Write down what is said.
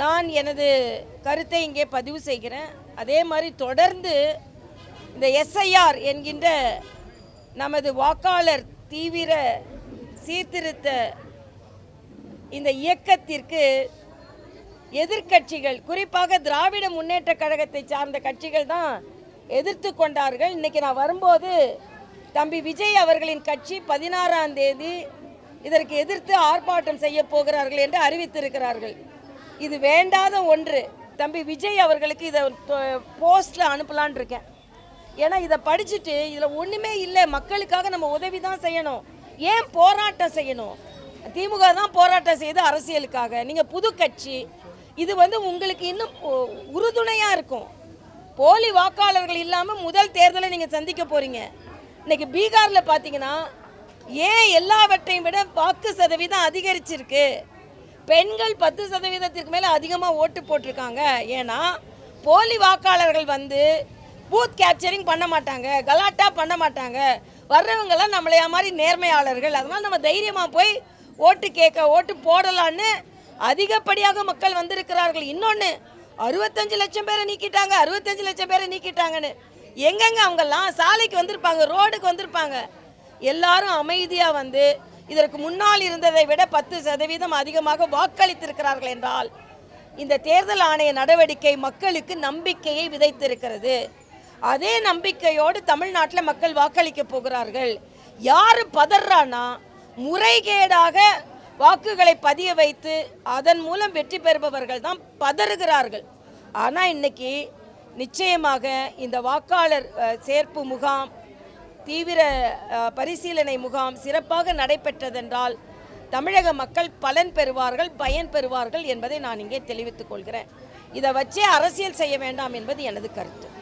நான் எனது கருத்தை இங்கே பதிவு செய்கிறேன். அதே மாதிரி தொடர்ந்து இந்த எஸ்ஐஆர் என்கின்ற நமது வாக்காளர் தீவிர சீர்திருத்த இந்த இயக்கத்திற்கு எதிர்க்கட்சிகள், குறிப்பாக திராவிட முன்னேற்ற கழகத்தை சார்ந்த கட்சிகள் தான் எதிர்த்து கொண்டார்கள். இன்றைக்கி நான் வரும்போது தம்பி விஜய் அவர்களின் கட்சி 16ஆம் தேதி இதற்கு எதிர்த்து ஆர்ப்பாட்டம் செய்ய போகிறார்கள் என்று அறிவித்திருக்கிறார்கள். இது வேண்டாத ஒன்று. தம்பி விஜய் அவர்களுக்கு இதை போஸ்டில் அனுப்பலான் இருக்கேன். ஏன்னா இதை படிச்சுட்டு இதில் ஒன்றுமே இல்லை, மக்களுக்காக நம்ம உதவி தான் செய்யணும், ஏன் போராட்டம் செய்யணும்? திமுக தான் போராட்டம் செய்து அரசியலுக்காக. நீங்கள் புது கட்சி, இது உங்களுக்கு இன்னும் உறுதுணையாக இருக்கும். போலி வாக்காளர்கள் இல்லாமல் முதல் தேர்தலை நீங்கள் சந்திக்க போகிறீங்க. இன்றைக்கி பீகாரில் பார்த்தீங்கன்னா ஏன் எல்லாவற்றையும் விட வாக்கு சதவீதம் அதிகரிச்சிருக்கு. பெண்கள் 10% மேலே அதிகமாக ஓட்டு போட்டிருக்காங்க. ஏன்னா போலி வாக்காளர்கள் பூத் கேப்சரிங் பண்ண மாட்டாங்க, கலாட்டா பண்ண மாட்டாங்க. வர்றவங்கெல்லாம் நம்மளையா மாதிரி நேர்மையாளர்கள். அதனால் நம்ம தைரியமாக போய் ஓட்டு கேட்க, ஓட்டு போடலான்னு அதிகப்படியாக மக்கள் வந்திருக்கிறார்கள். இன்னொன்று, 65 லட்சம் பேரை நீக்கிட்டாங்க, 65 லட்சம் பேரை நீக்கிட்டாங்கன்னு. எங்கெங்க அவங்கெல்லாம் சாலைக்கு வந்திருப்பாங்க, ரோடுக்கு வந்திருப்பாங்க. எல்லாரும் அமைதியாக இதற்கு முன்னால் இருந்ததை விட 10% அதிகமாக வாக்களித்திருக்கிறார்கள் என்றால் இந்த தேர்தல் ஆணைய நடவடிக்கை மக்களுக்கு நம்பிக்கையை விதைத்திருக்கிறது. அதே நம்பிக்கையோடு தமிழ்நாட்டில் மக்கள் வாக்களிக்க போகிறார்கள். யார் பதறானா, முறைகேடாக வாக்குகளை பதிய வைத்து அதன் மூலம் வெற்றி பெறுபவர்கள் தான் பதறுகிறார்கள். ஆனால் இன்னைக்கு நிச்சயமாக இந்த வாக்காளர் சேர்ப்பு முகாம், தீவிர பரிசீலனை முகாம் சிறப்பாக நடைபெற்றதென்றால் தமிழக மக்கள் பலன் பெறுவார்கள், பயன் பெறுவார்கள் என்பதை நான் இங்கே தெரிவித்துக் கொள்கிறேன். இதை வச்சே அரசியல் செய்ய வேண்டாம் என்பது எனது கருத்து.